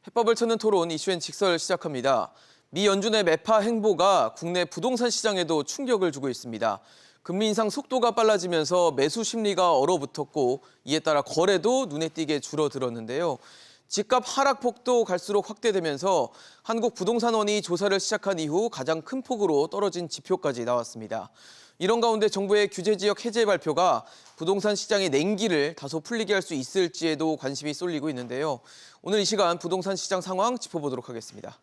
해법을 찾는 토론 이슈엔 직설 시작합니다. 미 연준의 매파 행보가 국내 부동산 시장에도 충격을 주고 있습니다. 금리 인상 속도가 빨라지면서 매수 심리가 얼어붙었고 이에 따라 거래도 눈에 띄게 줄어들었는데요. 집값 하락폭도 갈수록 확대되면서 한국부동산원이 조사를 시작한 이후 가장 큰 폭으로 떨어진 지표까지 나왔습니다. 이런 가운데 정부의 규제지역 해제 발표가 부동산 시장의 냉기를 다소 풀리게 할 수 있을지에도 관심이 쏠리고 있는데요. 오늘 이 시간 부동산 시장 상황 짚어보도록 하겠습니다.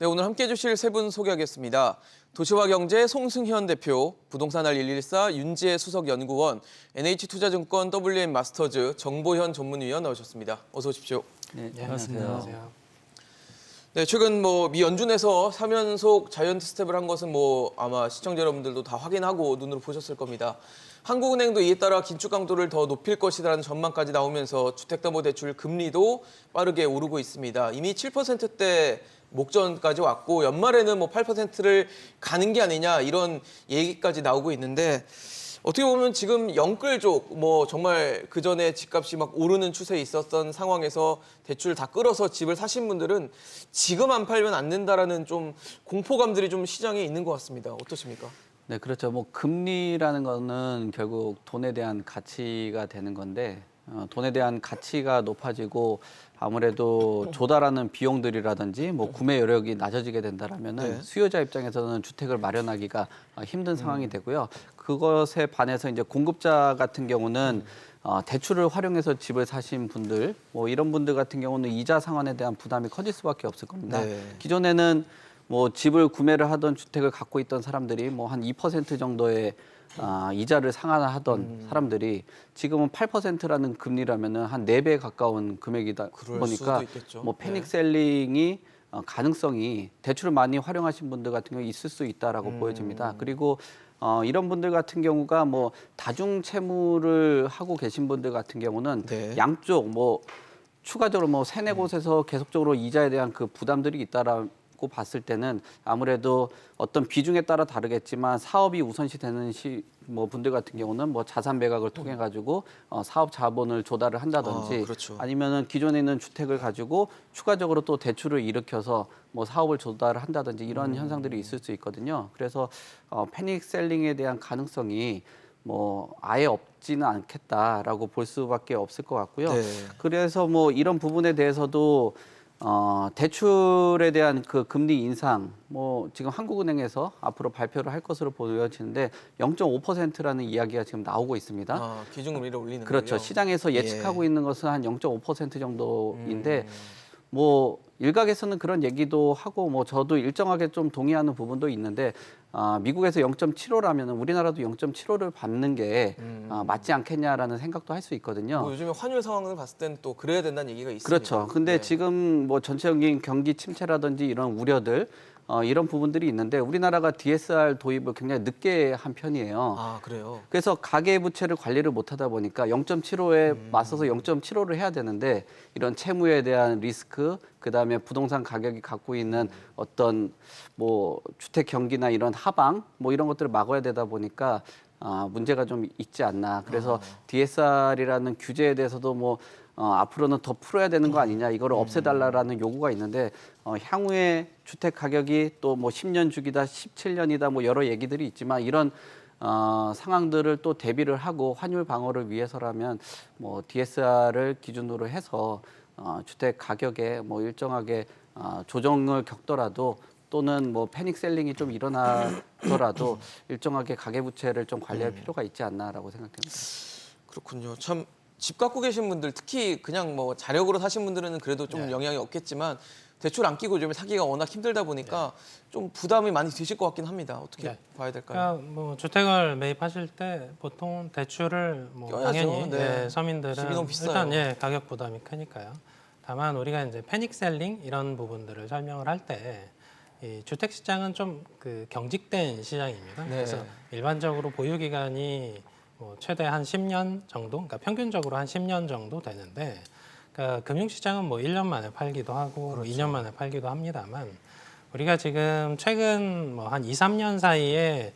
네, 오늘 함께해 주실 세 분 소개하겠습니다. 도시화경제 송승현 대표, 부동산알 114 윤지혜 수석연구원, NH투자증권 WM 마스터즈 정보현 전문위원 나오셨습니다. 어서 오십시오. 네, 안녕하세요. 네, 최근 미 연준에서 3연속 자이언트 스텝을 한 것은 아마 시청자 여러분들도 다 확인하고 눈으로 보셨을 겁니다. 한국은행도 이에 따라 긴축 강도를 더 높일 것이라는 전망까지 나오면서 주택담보대출 금리도 빠르게 오르고 있습니다. 이미 7%대 목전까지 왔고 연말에는 8%를 가는 게 아니냐 이런 얘기까지 나오고 있는데 어떻게 보면 지금 영끌족 정말 그전에 집값이 막 오르는 추세에 있었던 상황에서 대출 다 끌어서 집을 사신 분들은 지금 안 팔면 안 된다라는 좀 공포감들이 좀 시장에 있는 것 같습니다. 어떠십니까? 네, 그렇죠. 금리라는 거는 결국 돈에 대한 가치가 되는 건데 돈에 대한 가치가 높아지고 아무래도 조달하는 비용들이라든지 구매 여력이 낮아지게 된다라면은 네. 수요자 입장에서는 주택을 마련하기가 힘든 상황이 되고요. 그것에 반해서 이제 공급자 같은 경우는 대출을 활용해서 집을 사신 분들, 이런 분들 같은 경우는 이자 상환에 대한 부담이 커질 수밖에 없을 겁니다. 네. 기존에는 집을 구매를 하던 주택을 갖고 있던 사람들이 한 2% 정도의 이자를 상환하던 사람들이 지금은 8%라는 금리라면은 한 4배 가까운 금액이다 보니까 패닉 셀링이 가능성이 대출을 많이 활용하신 분들 같은 경우 있을 수 있다라고 보여집니다. 그리고 이런 분들 같은 경우가 다중 채무를 하고 계신 분들 같은 경우는 네. 양쪽 추가적으로 세네 곳에서 계속적으로 이자에 대한 그 부담들이 있다라고 봤을 때는 아무래도 어떤 비중에 따라 다르겠지만 사업이 우선시 되는 분들 같은 경우는 자산 매각을 통해 가지고 사업 자본을 조달을 한다든지 그렇죠. 아니면은 기존에 있는 주택을 가지고 추가적으로 또 대출을 일으켜서 사업을 조달을 한다든지 이런 현상들이 있을 수 있거든요. 그래서 패닉 셀링에 대한 가능성이 아예 없지는 않겠다라고 볼 수밖에 없을 것 같고요. 네. 그래서 이런 부분에 대해서도 대출에 대한 그 금리 인상, 지금 한국은행에서 앞으로 발표를 할 것으로 보여지는데 0.5%라는 이야기가 지금 나오고 있습니다. 기준금리를 올리는 그렇죠. 거요? 시장에서 예측하고 있는 것은 한 0.5% 정도인데 일각에서는 그런 얘기도 하고 저도 일정하게 좀 동의하는 부분도 있는데 미국에서 0.75라면 우리나라도 0.75를 받는 게 맞지 않겠냐라는 생각도 할 수 있거든요. 요즘에 환율 상황을 봤을 때는 또 그래야 된다는 얘기가 있습니다. 그렇죠. 근데 네. 지금 전체적인 경기 침체라든지 이런 우려들 이런 부분들이 있는데 우리나라가 DSR 도입을 굉장히 늦게 한 편이에요. 아, 그래요? 그래서 가계부채를 관리를 못하다 보니까 0.75에 맞서서 0.75를 해야 되는데 이런 채무에 대한 리스크, 그다음에 부동산 가격이 갖고 있는 어떤 주택 경기나 이런 하방 이런 것들을 막아야 되다 보니까 문제가 좀 있지 않나. 그래서 DSR이라는 규제에 대해서도 앞으로는 더 풀어야 되는 거 아니냐, 이거를 없애달라라는 요구가 있는데 향후에 주택 가격이 또 10년 주기다, 17년이다 여러 얘기들이 있지만 이런 상황들을 또 대비를 하고 환율 방어를 위해서라면 DSR을 기준으로 해서 주택 가격에 일정하게 조정을 겪더라도 또는 패닉 셀링이 좀 일어나더라도 일정하게 가계부채를 좀 관리할 필요가 있지 않나라고 생각됩니다. 그렇군요. 참 집 갖고 계신 분들 특히 그냥 자력으로 사신 분들은 그래도 좀 네. 영향이 없겠지만 대출 안 끼고 요즘에 사기가 워낙 힘들다 보니까 좀 부담이 많이 되실 것 같긴 합니다. 어떻게 네. 봐야 될까요? 그러니까 뭐 주택을 매입하실 때 보통 대출을 뭐 껴야죠. 당연히 네. 서민들은 집이 너무 비싸요. 일단 가격 부담이 크니까요. 다만 우리가 이제 패닉셀링 이런 부분들을 설명을 할 때 이 주택 시장은 좀 그 경직된 시장입니다. 네. 그래서 일반적으로 보유 기간이 뭐 최대 한 10년 정도, 그러니까 평균적으로 한 10년 정도 되는데, 그러니까 금융 시장은 뭐 1년 만에 팔기도 하고 뭐 2년 만에 팔기도 합니다만, 우리가 지금 최근 뭐 한 2, 3년 사이에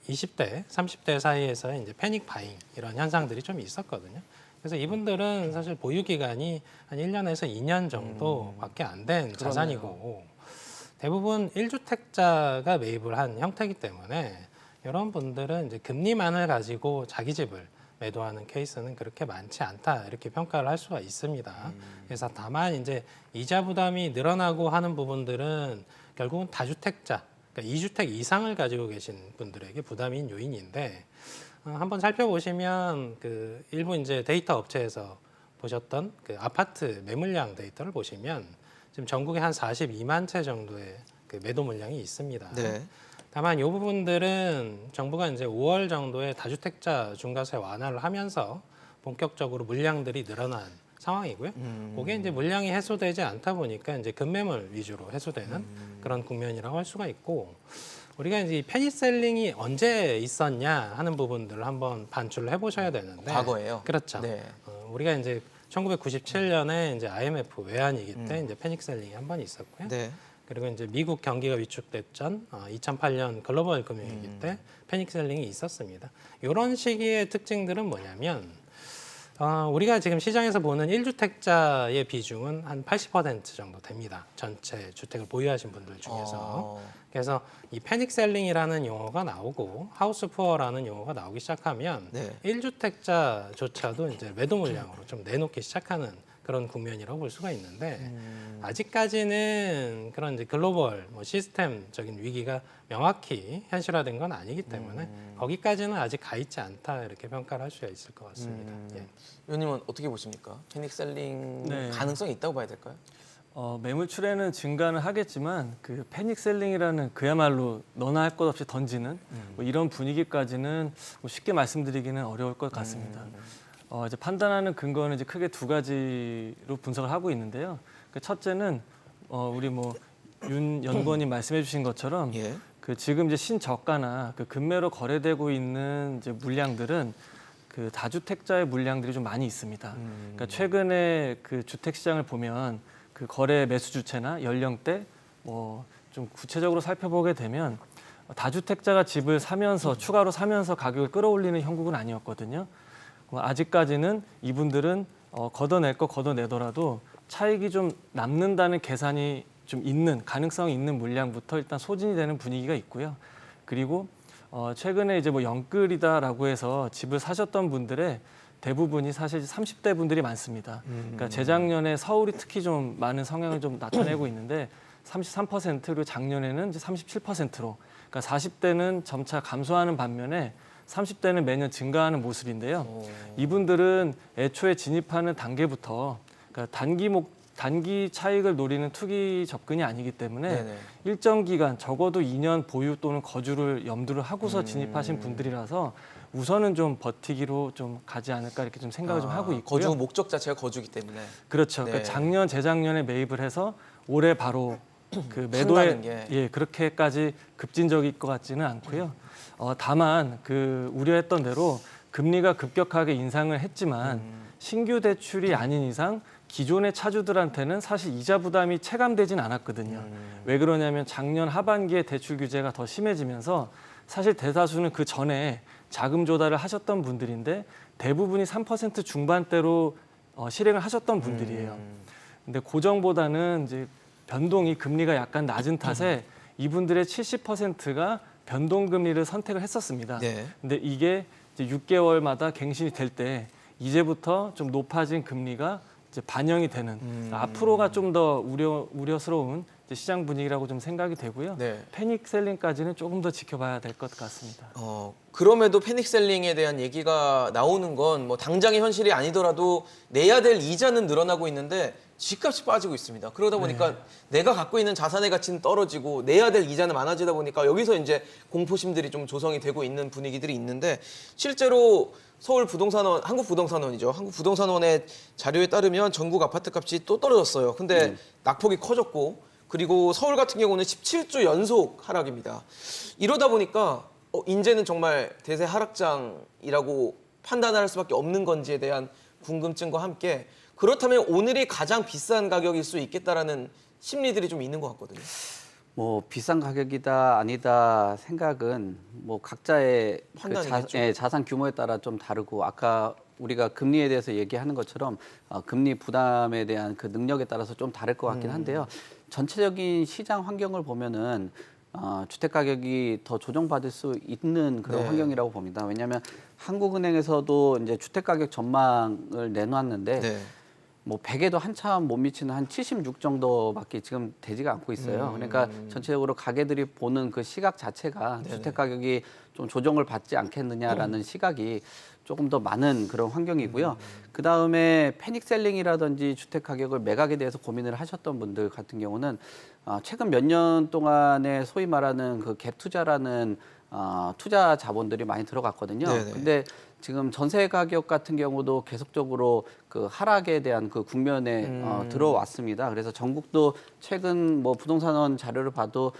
20대, 30대 사이에서 이제 패닉 바잉 이런 현상들이 좀 있었거든요. 그래서 이분들은 사실 보유 기간이 한 1년에서 2년 정도밖에 안 된 자산이고, 대부분 1주택자가 매입을 한 형태이기 때문에 이런 분들은 이제 금리만을 가지고 자기 집을 매도하는 케이스는 그렇게 많지 않다 이렇게 평가를 할 수가 있습니다. 그래서 다만 이제 이자 부담이 늘어나고 하는 부분들은 결국은 다주택자, 그러니까 2주택 이상을 가지고 계신 분들에게 부담인 요인인데, 한번 살펴보시면 그 일부 이제 데이터 업체에서 보셨던 그 아파트 매물량 데이터를 보시면 지금 전국에 한 42만 채 정도의 그 매도 물량이 있습니다. 네. 다만 이 부분들은 정부가 이제 5월 정도에 다주택자 중과세 완화를 하면서 본격적으로 물량들이 늘어난 상황이고요. 그게 이제 물량이 해소되지 않다 보니까 이제 급매물 위주로 해소되는 그런 국면이라고 할 수가 있고, 우리가 이제 이 패닉셀링이 언제 있었냐 하는 부분들을 한번 반출을 해보셔야 되는데, 과거에요? 그렇죠. 네. 우리가 이제 1997년에 이제 IMF 외환위기 때 이제 패닉셀링이 한 번 있었고요. 네. 그리고 이제 미국 경기가 위축됐던 2008년 글로벌 금융위기 때 패닉셀링이 있었습니다. 이런 시기의 특징들은 뭐냐면, 우리가 지금 시장에서 보는 1주택자의 비중은 한 80% 정도 됩니다. 전체 주택을 보유하신 분들 중에서. 그래서 이 패닉셀링이라는 용어가 나오고 하우스 푸어라는 용어가 나오기 시작하면 네. 1주택자조차도 이제 매도 물량으로 좀 내놓기 시작하는 그런 국면이라고 볼 수가 있는데, 아직까지는 그런 이제 글로벌 뭐 시스템적인 위기가 명확히 현실화된 건 아니기 때문에 거기까지는 아직 가 있지 않다 이렇게 평가를 할 수가 있을 것 같습니다. 예. 의원님은 어떻게 보십니까? 패닉셀링 네. 가능성이 있다고 봐야 될까요? 매물출에는 증가는 하겠지만 그 패닉셀링이라는 그야말로 너나 할 것 없이 던지는 뭐 이런 분위기까지는 뭐 쉽게 말씀드리기는 어려울 것 같습니다. 이제 판단하는 근거는 이제 크게 두 가지로 분석을 하고 있는데요. 그 첫째는 우리 뭐 윤 연구원님 말씀해주신 것처럼 예. 그 지금 이제 신저가나 그 금매로 거래되고 있는 이제 물량들은 그 다주택자의 물량들이 좀 많이 있습니다. 그러니까 최근에 그 주택 시장을 보면 그 거래 매수 주체나 연령대 뭐 좀 구체적으로 살펴보게 되면 다주택자가 집을 사면서 추가로 사면서 가격을 끌어올리는 형국은 아니었거든요. 아직까지는 이분들은 걷어낼 거 걷어내더라도 차익이 좀 남는다는 계산이 좀 있는 가능성이 있는 물량부터 일단 소진이 되는 분위기가 있고요. 그리고 최근에 이제 뭐 영끌이다라고 해서 집을 사셨던 분들의 대부분이 사실 30대 분들이 많습니다. 그러니까 재작년에 서울이 특히 좀 많은 성향을 좀 나타내고 있는데 33% 그리고 작년에는 이제 37%로 그러니까 40대는 점차 감소하는 반면에 30대는 매년 증가하는 모습인데요. 이분들은 애초에 진입하는 단계부터 그러니까 단기 차익을 노리는 투기 접근이 아니기 때문에 네네. 일정 기간 적어도 2년 보유 또는 거주를 염두를 하고서 진입하신 분들이라서 우선은 좀 버티기로 좀 가지 않을까 이렇게 좀 생각을 좀 하고 있고요. 거주 목적 자체가 거주기 때문에. 그렇죠. 네. 그러니까 작년, 재작년에 매입을 해서 올해 바로 그 판다는 매도에 게. 그렇게까지 급진적일 것 같지는 않고요. 다만 그 우려했던 대로 금리가 급격하게 인상을 했지만 신규 대출이 아닌 이상 기존의 차주들한테는 사실 이자 부담이 체감되진 않았거든요. 왜 그러냐면 작년 하반기에 대출 규제가 더 심해지면서 사실 대다수는 그 전에 자금 조달을 하셨던 분들인데 대부분이 3% 중반대로 실행을 하셨던 분들이에요. 근데 고정보다는 이제 변동이 금리가 약간 낮은 탓에 이분들의 70%가 변동금리를 선택을 했었습니다. 네. 근데 이게 이제 6개월마다 갱신이 될 때 이제부터 좀 높아진 금리가 이제 반영이 되는 앞으로가 좀 더 우려스러운 이제 시장 분위기라고 좀 생각이 되고요. 네. 패닉 셀링까지는 조금 더 지켜봐야 될 것 같습니다. 그럼에도 패닉셀링에 대한 얘기가 나오는 건 뭐 당장의 현실이 아니더라도 내야 될 이자는 늘어나고 있는데 집값이 빠지고 있습니다. 그러다 보니까 내가 갖고 있는 자산의 가치는 떨어지고 내야 될 이자는 많아지다 보니까 여기서 이제 공포심들이 좀 조성이 되고 있는 분위기들이 있는데 실제로 서울부동산원, 한국부동산원이죠. 한국부동산원의 자료에 따르면 전국 아파트 값이 또 떨어졌어요. 근데 낙폭이 커졌고 그리고 서울 같은 경우는 17주 연속 하락입니다. 이러다 보니까 이제는 정말 대세 하락장이라고 판단할 수밖에 없는 건지에 대한 궁금증과 함께 그렇다면 오늘이 가장 비싼 가격일 수 있겠다라는 심리들이 좀 있는 것 같거든요. 뭐 비싼 가격이다 아니다 생각은 뭐 각자의 그 판단이겠죠. 자산 규모에 따라 좀 다르고 아까 우리가 금리에 대해서 얘기하는 것처럼 금리 부담에 대한 그 능력에 따라서 좀 다를 것 같긴 한데요. 전체적인 시장 환경을 보면은 주택 가격이 더 조정받을 수 있는 그런 네. 환경이라고 봅니다. 왜냐하면 한국은행에서도 이제 주택 가격 전망을 내놓았는데 네. 뭐 100에도 한참 못 미치는 한 76 정도밖에 지금 되지가 않고 있어요. 그러니까 전체적으로 가게들이 보는 그 시각 자체가 주택 가격이 좀 조정을 받지 않겠느냐라는 시각이 조금 더 많은 그런 환경이고요. 그 다음에 패닉셀링이라든지 주택 가격을 매각에 대해서 고민을 하셨던 분들 같은 경우는 최근 몇 년 동안에 소위 말하는 그 갭 투자라는 투자 자본들이 많이 들어갔거든요. 네네. 근데 지금 전세 가격 같은 경우도 계속적으로 그 하락에 대한 그 국면에 들어왔습니다. 그래서 전국도 최근 뭐 부동산원 자료를 봐도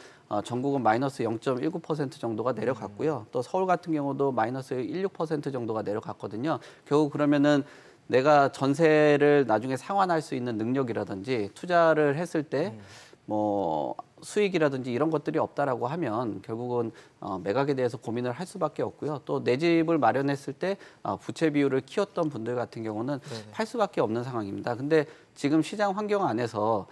전국은 마이너스 0.19% 정도가 내려갔고요. 또 서울 같은 경우도 마이너스 1.6% 정도가 내려갔거든요. 결국 그러면은 내가 전세를 나중에 상환할 수 있는 능력이라든지 투자를 했을 때 뭐 수익이라든지 이런 것들이 없다라고 하면 결국은 매각에 대해서 고민을 할 수밖에 없고요. 또 내 집을 마련했을 때 부채 비율을 키웠던 분들 같은 경우는 팔 수밖에 없는 상황입니다. 근데 지금 시장 환경 안에서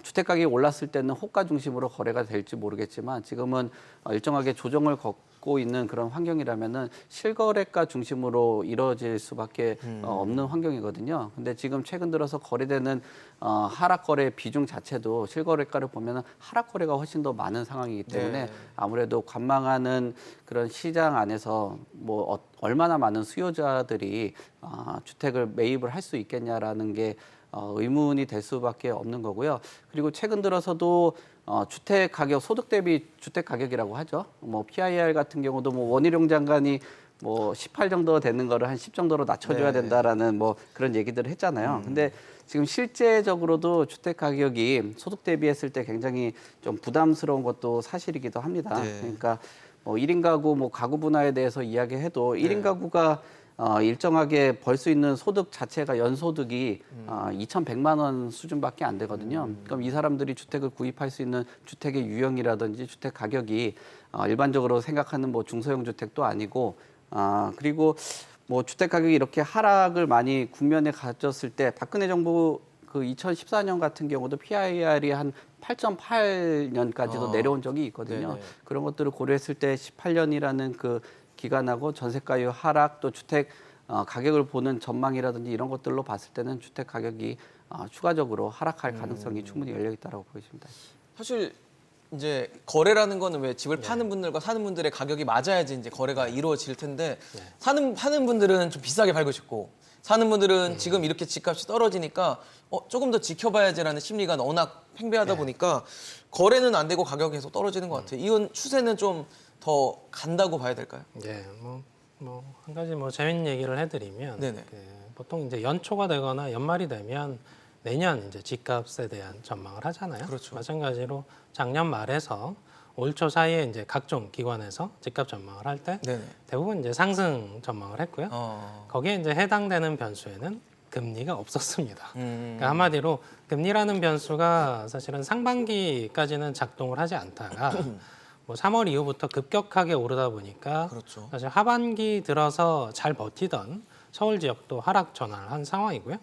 주택 가격이 올랐을 때는 호가 중심으로 거래가 될지 모르겠지만 지금은 일정하게 조정을 걷고 있는 그런 환경이라면은 실거래가 중심으로 이루어질 수밖에 없는 환경이거든요. 근데 지금 최근 들어서 거래되는 하락 거래 비중 자체도 실거래가를 보면은 하락 거래가 훨씬 더 많은 상황이기 때문에 네. 아무래도 관망하는 그런 시장 안에서 뭐 얼마나 많은 수요자들이 주택을 매입을 할 수 있겠냐라는 게 의문이 될 수밖에 없는 거고요. 그리고 최근 들어서도 주택 가격, 소득 대비 주택 가격이라고 하죠. 뭐 PIR 같은 경우도 뭐 원희룡 장관이 뭐 18 정도 되는 거를 한 10 정도로 낮춰줘야 네. 된다라는 뭐 그런 얘기들을 했잖아요. 근데 지금 실제적으로도 주택 가격이 소득 대비했을 때 굉장히 좀 부담스러운 것도 사실이기도 합니다. 네. 그러니까 뭐 1인 가구, 뭐 가구 분화에 대해서 이야기해도 1인 가구가 일정하게 벌 수 있는 소득 자체가 연소득이 2,100만 원 수준밖에 안 되거든요. 그럼 이 사람들이 주택을 구입할 수 있는 주택의 유형이라든지 주택 가격이 일반적으로 생각하는 뭐 중소형 주택도 아니고 그리고 뭐 주택 가격이 이렇게 하락을 많이 국면에 가졌을 때 박근혜 정부 그 2014년 같은 경우도 PIR이 한 8.8년까지도 내려온 적이 있거든요. 네네. 그런 것들을 고려했을 때 18년이라는 그 기간하고 전세가율 하락 또 주택 가격을 보는 전망이라든지 이런 것들로 봤을 때는 주택 가격이 추가적으로 하락할 가능성이 충분히 열려 있다고 보여집니다. 사실 이제 거래라는 거는 왜 집을 파는 분들과 사는 분들의 가격이 맞아야지 이제 거래가 이루어질 텐데 파는 분들은 좀 비싸게 팔고 싶고 사는 분들은 지금 이렇게 집값이 떨어지니까 조금 더 지켜봐야지라는 심리가 워낙 팽배하다 보니까 거래는 안 되고 가격이 계속 떨어지는 것 같아요. 이건 추세는 좀 더 간다고 봐야 될까요? 네, 뭐 한 가지 뭐 재밌는 얘기를 해드리면 네네. 보통 이제 연초가 되거나 연말이 되면 내년 이제 집값에 대한 전망을 하잖아요. 그렇죠. 마찬가지로 작년 말에서 올 초 사이에 이제 각종 기관에서 집값 전망을 할 때 네네. 대부분 이제 상승 전망을 했고요. 거기에 이제 해당되는 변수에는 금리가 없었습니다. 그러니까 한마디로 금리라는 변수가 사실은 상반기까지는 작동을 하지 않다가 뭐 3월 이후부터 급격하게 오르다 보니까 그렇죠. 사실 하반기 들어서 잘 버티던 서울 지역도 하락 전환을 한 상황이고요.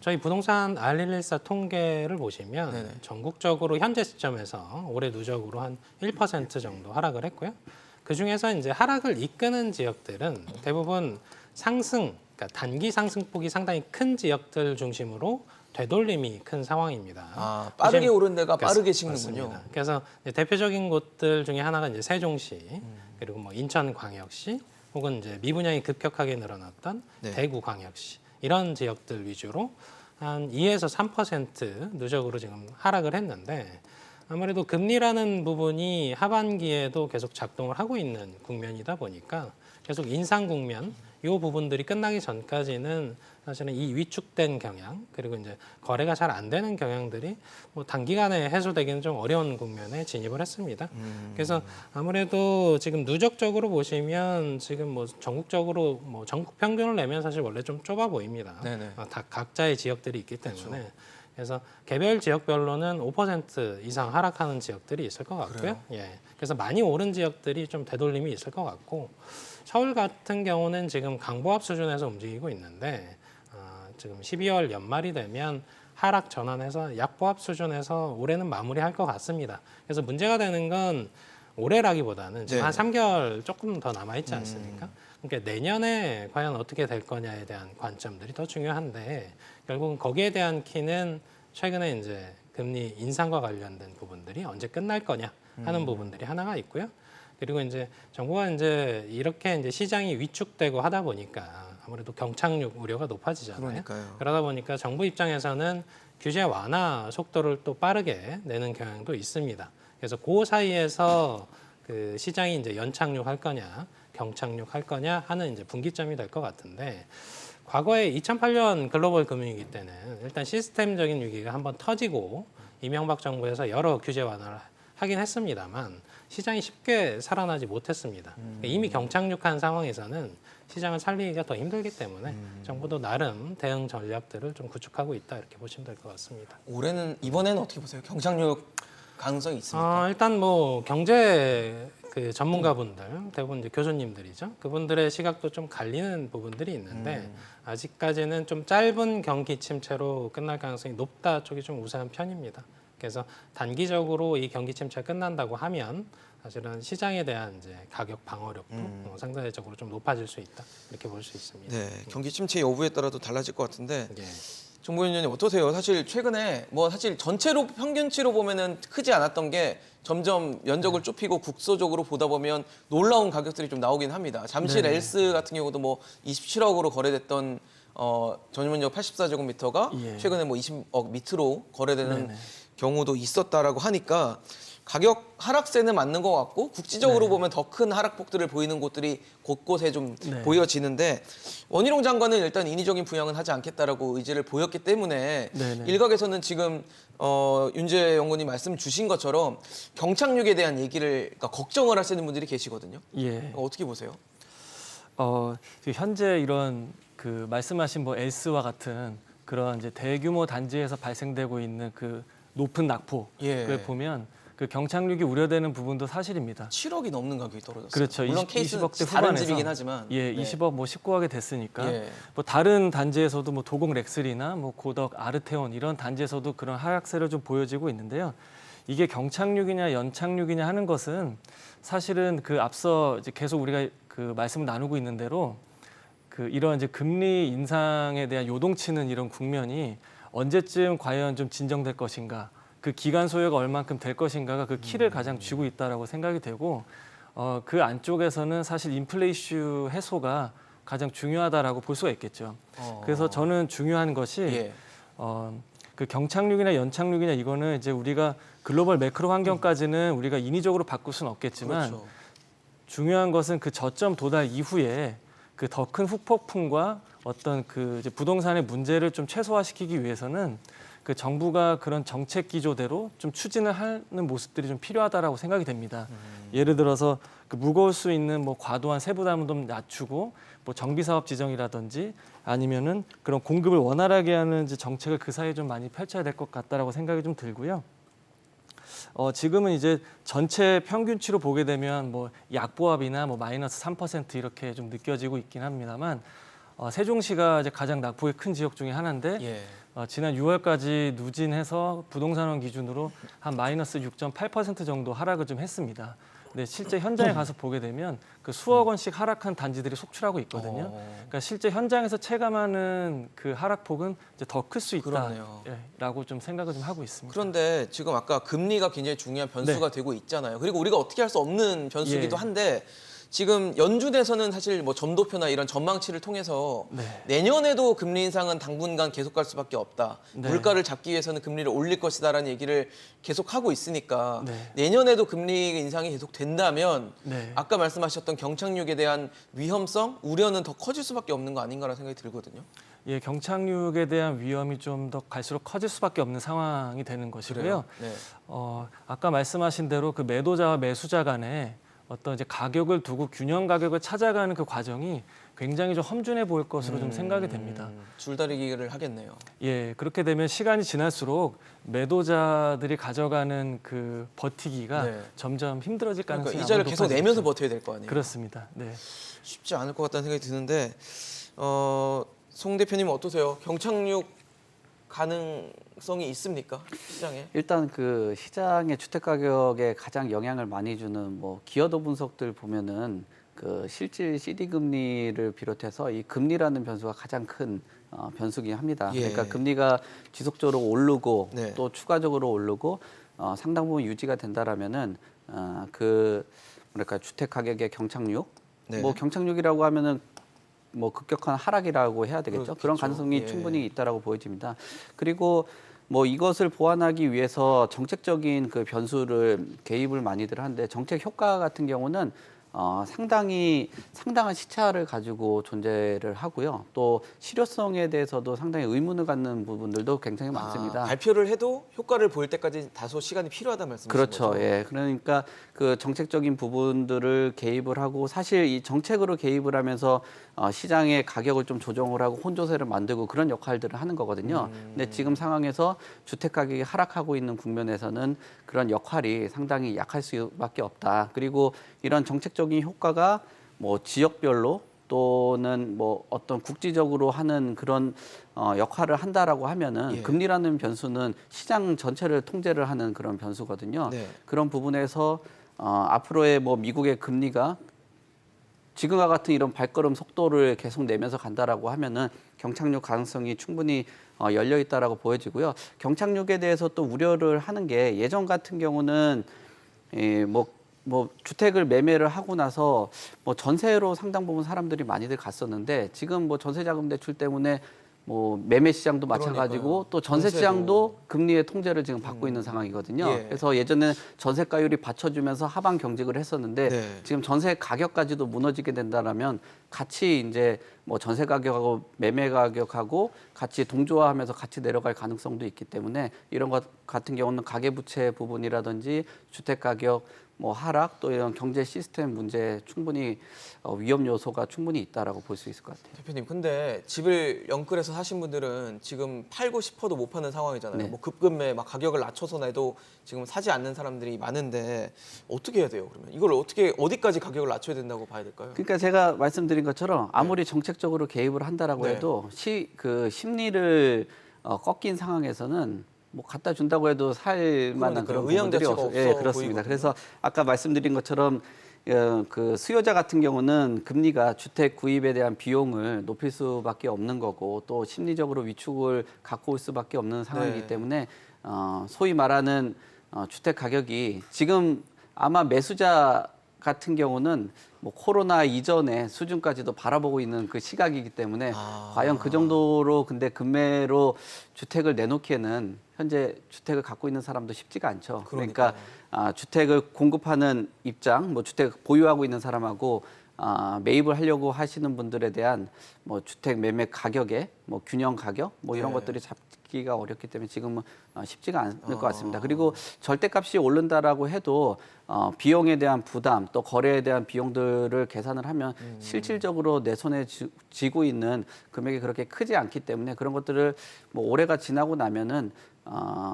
저희 부동산 R114 통계를 보시면 네네. 전국적으로 현재 시점에서 올해 누적으로 한 1% 정도 하락을 했고요. 그중에서 이제 하락을 이끄는 지역들은 대부분 상승, 그러니까 단기 상승폭이 상당히 큰 지역들 중심으로 되돌림이 큰 상황입니다. 아, 빠르게 사실- 오른 데가 빠르게 식는군요. 맞습니다. 그래서 이제 대표적인 곳들 중에 하나가 이제 세종시, 그리고 뭐 인천광역시, 혹은 이제 미분양이 급격하게 늘어났던 네. 대구광역시 이런 지역들 위주로 한 2에서 3% 누적으로 지금 하락을 했는데 아무래도 금리라는 부분이 하반기에도 계속 작동을 하고 있는 국면이다 보니까 계속 인상 국면 이 부분들이 끝나기 전까지는 사실은 이 위축된 경향 그리고 이제 거래가 잘 안 되는 경향들이 뭐 단기간에 해소되기는 좀 어려운 국면에 진입을 했습니다. 그래서 아무래도 지금 누적적으로 보시면 지금 뭐 전국적으로 뭐 전국 평균을 내면 사실 원래 좀 좁아 보입니다. 네네. 다 각자의 지역들이 있기 때문에 그래서 개별 지역별로는 5% 이상 하락하는 지역들이 있을 것 같고요. 예. 그래서 많이 오른 지역들이 좀 되돌림이 있을 것 같고 서울 같은 경우는 지금 강보합 수준에서 움직이고 있는데 지금 12월 연말이 되면 하락 전환해서 약보합 수준에서 올해는 마무리할 것 같습니다. 그래서 문제가 되는 건 올해라기보다는 지금 네. 한 3개월 조금 더 남아 있지 않습니까? 그러니까 내년에 과연 어떻게 될 거냐에 대한 관점들이 더 중요한데 결국은 거기에 대한 키는 최근에 이제 금리 인상과 관련된 부분들이 언제 끝날 거냐 하는 부분들이 하나가 있고요. 그리고 이제 정부가 이제 이렇게 이제 시장이 위축되고 하다 보니까 아무래도 경착륙 우려가 높아지잖아요. 그러니까요. 그러다 보니까 정부 입장에서는 규제 완화 속도를 또 빠르게 내는 경향도 있습니다. 그래서 그 사이에서 그 시장이 이제 연착륙할 거냐, 경착륙할 거냐 하는 이제 분기점이 될 것 같은데 과거에 2008년 글로벌 금융위기 때는 일단 시스템적인 위기가 한번 터지고 이명박 정부에서 여러 규제 완화를 하긴 했습니다만 시장이 쉽게 살아나지 못했습니다. 이미 경착륙한 상황에서는 시장을 살리기가 더 힘들기 때문에 정부도 나름 대응 전략들을 좀 구축하고 있다 이렇게 보시면 될 것 같습니다. 이번에는 어떻게 보세요? 경착륙 가능성이 있습니까? 일단 뭐 경제 그 전문가분들 대부분 이제 교수님들이죠. 그분들의 시각도 좀 갈리는 부분들이 있는데 아직까지는 좀 짧은 경기 침체로 끝날 가능성이 높다 쪽이 좀 우세한 편입니다. 그래서 단기적으로 이 경기 침체가 끝난다고 하면 사실은 시장에 대한 이제 가격 방어력도 상대적으로 좀 높아질 수 있다 이렇게 볼 수 있습니다. 네, 경기 침체 여부에 따라도 달라질 것 같은데 예. 정보현 의원님 어떠세요? 사실 최근에 뭐 사실 전체로 평균치로 보면은 크지 않았던 게 점점 면적을 좁히고 국소적으로 보다 보면 놀라운 가격들이 좀 나오긴 합니다. 잠실 네네. 엘스 같은 경우도 뭐 27억으로 거래됐던 전유면적 84제곱미터가 예. 최근에 뭐 20억 밑으로 거래되는 네네. 경우도 있었다라고 하니까 가격 하락세는 맞는 것 같고 국지적으로 네. 보면 더 큰 하락폭들을 보이는 곳들이 곳곳에 좀 네. 보여지는데 원희룡 장관은 일단 인위적인 부양은 하지 않겠다라고 의지를 보였기 때문에 네네. 일각에서는 지금 윤재 연구원이 말씀 주신 것처럼 경착륙에 대한 얘기를 그러니까 걱정을 하시는 분들이 계시거든요. 예. 어떻게 보세요? 지금 현재 이런 그 말씀하신 뭐 엘스와 같은 그런 이제 대규모 단지에서 발생되고 있는 그 높은 낙폭을 예. 보면 그 경착륙이 우려되는 부분도 사실입니다. 7억이 넘는 가격이 떨어졌어요. 그렇죠. 물론 20억 케이스는 대 다른 후반에서 집이긴 하지만 예, 네. 20억 뭐 19억에 됐으니까 예. 뭐 다른 단지에서도 뭐 도곡 렉스리나 뭐 고덕 아르테온 이런 단지에서도 그런 하락세를 좀 보여지고 있는데요. 이게 경착륙이냐 연착륙이냐 하는 것은 사실은 그 앞서 이제 계속 우리가 그 말씀을 나누고 있는 대로 그 이런 이제 금리 인상에 대한 요동치는 이런 국면이 언제쯤 과연 좀 진정될 것인가, 그 기간 소요가 얼만큼 될 것인가가 그 키를 가장 쥐고 있다라고 생각이 되고 그 안쪽에서는 사실 인플레이션 해소가 가장 중요하다라고 볼 수가 있겠죠. 그래서 저는 중요한 것이 예. 그 경착륙이나 연착륙이냐 이거는 이제 우리가 글로벌 매크로 환경까지는 우리가 인위적으로 바꿀 수는 없겠지만 그렇죠. 중요한 것은 그 저점 도달 이후에 그 더 큰 후폭풍과 어떤 그 이제 부동산의 문제를 좀 최소화시키기 위해서는 그 정부가 그런 정책 기조대로 좀 추진을 하는 모습들이 좀 필요하다라고 생각이 됩니다. 예를 들어서 그 무거울 수 있는 뭐 과도한 세부담을 좀 낮추고 뭐 정비 사업 지정이라든지 아니면은 그런 공급을 원활하게 하는 이제 정책을 그 사이에 좀 많이 펼쳐야 될 것 같다라고 생각이 좀 들고요. 지금은 이제 전체 평균치로 보게 되면 뭐 약보합이나 뭐 마이너스 3% 이렇게 좀 느껴지고 있긴 합니다만 세종시가 이제 가장 낙폭이 큰 지역 중에 하나인데 예. 지난 6월까지 누진해서 부동산원 기준으로 한 마이너스 6.8% 정도 하락을 좀 했습니다. 네, 실제 현장에 가서 보게 되면 그 수억 원씩 하락한 단지들이 속출하고 있거든요. 그러니까 실제 현장에서 체감하는 그 하락폭은 이제 더 클 수 그러네요. 있다라고 좀 생각을 좀 하고 있습니다. 그런데 지금 아까 금리가 굉장히 중요한 변수가 되고 있잖아요. 그리고 우리가 어떻게 할 수 없는 변수기도 예. 한데 지금 연준에서는 사실 뭐 점도표나 이런 전망치를 통해서 네. 내년에도 금리 인상은 당분간 계속 갈 수밖에 없다. 네. 물가를 잡기 위해서는 금리를 올릴 것이다라는 얘기를 계속 하고 있으니까 네. 내년에도 금리 인상이 계속 된다면 네. 아까 말씀하셨던 경착륙에 대한 위험성, 우려는 더 커질 수밖에 없는 거 아닌가라는 생각이 들거든요. 예, 경착륙에 대한 위험이 좀 더 갈수록 커질 수밖에 없는 상황이 되는 것이고요. 네. 아까 말씀하신 대로 그 매도자와 매수자 간에 어떤 이제 가격을 두고 균형 가격을 찾아가는 그 과정이 굉장히 좀 험준해 보일 것으로 좀 생각이 됩니다. 줄다리기를 하겠네요. 예, 그렇게 되면 시간이 지날수록 매도자들이 가져가는 그 버티기가 네. 점점 힘들어질 가능성이 그러니까 이자를 아마 계속 높아지죠. 내면서 버텨야 될 거 아니에요. 그렇습니다. 네. 쉽지 않을 것 같다는 생각이 드는데 송 대표님은 어떠세요? 경착륙 가능성이 있습니까? 시장에? 일단 그 시장의 주택 가격에 가장 영향을 많이 주는 뭐 기여도 분석들 보면은 그 실질 CD 금리를 비롯해서 이 금리라는 변수가 가장 큰 변수긴 합니다. 예. 그러니까 금리가 지속적으로 오르고 네. 또 추가적으로 오르고 상당 부분 유지가 된다라면은 그 뭐랄까 주택 가격의 경착륙 네. 뭐 경착륙이라고 하면은 뭐 급격한 하락이라고 해야 되겠죠. 그렇겠죠. 그런 가능성이 예. 충분히 있다라고 보여집니다. 그리고 뭐 이것을 보완하기 위해서 정책적인 그 변수를 개입을 많이들 하는데 정책 효과 같은 경우는 상당한 시차를 가지고 존재를 하고요. 또 실효성에 대해서도 상당히 의문을 갖는 부분들도 굉장히 많습니다. 발표를 해도 효과를 보일 때까지 다소 시간이 필요하다 말씀이신 그렇죠. 거죠? 예. 그러니까 그 정책적인 부분들을 개입을 하고 사실 이 정책으로 개입을 하면서 시장의 가격을 좀 조정을 하고 혼조세를 만들고 그런 역할들을 하는 거거든요. 근데 지금 상황에서 주택 가격이 하락하고 있는 국면에서는 그런 역할이 상당히 약할 수밖에 없다. 그리고 이런 정책적인 효과가 뭐 지역별로 또는 뭐 어떤 국지적으로 하는 그런 역할을 한다라고 하면은 예. 금리라는 변수는 시장 전체를 통제를 하는 그런 변수거든요. 네. 그런 부분에서 앞으로의 뭐 미국의 금리가 지금과 같은 이런 발걸음 속도를 계속 내면서 간다라고 하면은 경착륙 가능성이 충분히 열려 있다라고 보여지고요. 경착륙에 대해서 또 우려를 하는 게 예전 같은 경우는 뭐 주택을 매매를 하고 나서 뭐 전세로 상당 부분 사람들이 많이들 갔었는데 지금 뭐 전세 자금 대출 때문에 뭐 매매 시장도 마찬가지고 그러니까요. 또 전세 전세도. 시장도 금리의 통제를 지금 받고 있는 상황이거든요. 예. 그래서 예전에는 전세가율이 받쳐주면서 하방 경직을 했었는데 네. 지금 전세 가격까지도 무너지게 된다라면 같이 이제 뭐 전세 가격하고 매매 가격하고 같이 동조화하면서 같이 내려갈 가능성도 있기 때문에 이런 것 같은 경우는 가계부채 부분이라든지 주택 가격 뭐 하락 또 이런 경제 시스템 문제 충분히 위험 요소가 충분히 있다라고 볼 수 있을 것 같아요. 대표님, 근데 집을 영끌해서 사신 분들은 지금 팔고 싶어도 못 파는 상황이잖아요. 네. 뭐 급급매 막 가격을 낮춰서 내도 지금 사지 않는 사람들이 많은데 어떻게 해야 돼요? 그러면 이걸 어떻게 어디까지 가격을 낮춰야 된다고 봐야 될까요? 그러니까 제가 말씀드린 것처럼 아무리 정책적으로 개입을 한다라고 네. 해도 그 심리를 꺾인 상황에서는 뭐 갖다 준다고 해도 살 만한 그러니까요. 그런 의향 부분들이 자체가 없어. 없어 예, 그렇습니다. 보이거든요. 그래서 아까 말씀드린 것처럼 그 수요자 같은 경우는 금리가 주택 구입에 대한 비용을 높일 수밖에 없는 거고 또 심리적으로 위축을 갖고 올 수밖에 없는 상황이기 네. 때문에 소위 말하는 주택 가격이 지금 아마 매수자 같은 경우는 뭐 코로나 이전의 수준까지도 바라보고 있는 그 시각이기 때문에 과연 그 정도로 근데 금매로 주택을 내놓기에는 현재 주택을 갖고 있는 사람도 쉽지가 않죠. 그러니까 주택을 공급하는 입장, 뭐 주택 보유하고 있는 사람하고 매입을 하려고 하시는 분들에 대한 뭐 주택 매매 가격의 뭐 균형 가격 뭐 이런 네. 것들이 잡기가 어렵기 때문에 지금은 쉽지가 않을 것 같습니다. 그리고 절대값이 오른다라고 해도 비용에 대한 부담 또 거래에 대한 비용들을 계산을 하면 실질적으로 내 손에 쥐고 있는 금액이 그렇게 크지 않기 때문에 그런 것들을 뭐 올해가 지나고 나면은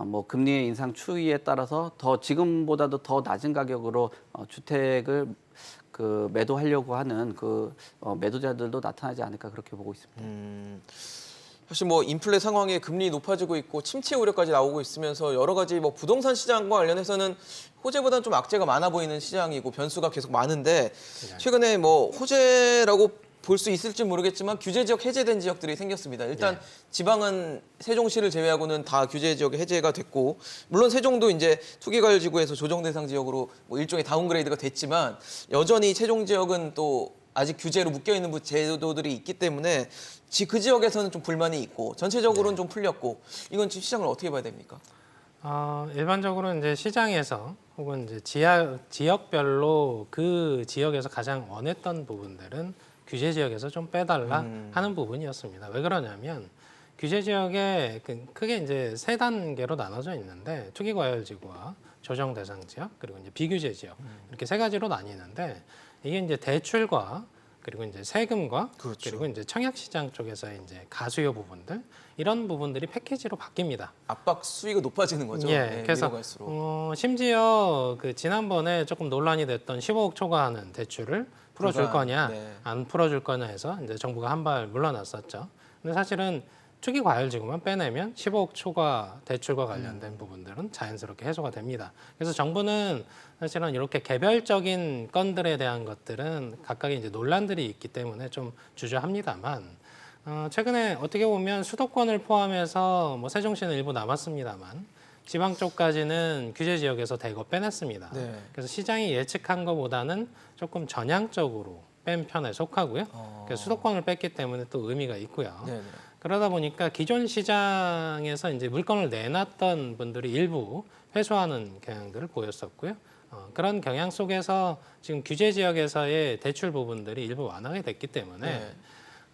뭐 금리의 인상 추이에 따라서 더 지금보다도 더 낮은 가격으로 주택을 그 매도하려고 하는 그 매도자들도 나타나지 않을까 그렇게 보고 있습니다. 사실 뭐 인플레 상황에 금리 높아지고 있고 침체 우려까지 나오고 있으면서 여러 가지 뭐 부동산 시장과 관련해서는 호재보다는 좀 악재가 많아 보이는 시장이고 변수가 계속 많은데 최근에 뭐 호재라고 볼 수 있을지 모르겠지만 규제 지역 해제된 지역들이 생겼습니다. 일단 지방은 세종시를 제외하고는 다 규제 지역 해제가 됐고 물론 세종도 이제 투기과열지구에서 조정 대상 지역으로 뭐 일종의 다운그레이드가 됐지만 여전히 세종 지역은 또 아직 규제로 묶여 있는 제도들이 있기 때문에 그 지역에서는 좀 불만이 있고 전체적으로는 좀 풀렸고 이건 지금 시장을 어떻게 봐야 됩니까? 일반적으로 이제 시장에서 혹은 이제 지역별로 그 지역에서 가장 원했던 부분들은 규제 지역에서 좀 빼달라 하는 부분이었습니다. 왜 그러냐면 규제 지역에 크게 이제 세 단계로 나눠져 있는데 투기과열지구와 조정 대상 지역 그리고 이제 비규제 지역 이렇게 세 가지로 나뉘는데 이게 이제 대출과 그리고 이제 세금과 그렇죠. 그리고 이제 청약시장 쪽에서의 이제 가수요 부분들 이런 부분들이 패키지로 바뀝니다. 압박 수위가 높아지는 거죠. 예, 네, 그래서 위로 갈수록. 심지어 그 지난번에 조금 논란이 됐던 15억 초과하는 대출을 풀어줄 불가, 거냐, 네. 안 풀어줄 거냐 해서 이제 정부가 한 발 물러났었죠. 근데 사실은 투기 과열지구만 빼내면 15억 초과 대출과 관련된 부분들은 자연스럽게 해소가 됩니다. 그래서 정부는 사실은 이렇게 개별적인 건들에 대한 것들은 각각의 이제 논란들이 있기 때문에 좀 주저합니다만 최근에 어떻게 보면 수도권을 포함해서 뭐 세종시는 일부 남았습니다만 지방 쪽까지는 규제 지역에서 대거 빼냈습니다. 네. 그래서 시장이 예측한 것보다는 조금 전향적으로 뺀 편에 속하고요. 그래서 수도권을 뺐기 때문에 또 의미가 있고요. 네네. 그러다 보니까 기존 시장에서 이제 물건을 내놨던 분들이 일부 회수하는 경향들을 보였었고요. 그런 경향 속에서 지금 규제 지역에서의 대출 부분들이 일부 완화가 됐기 때문에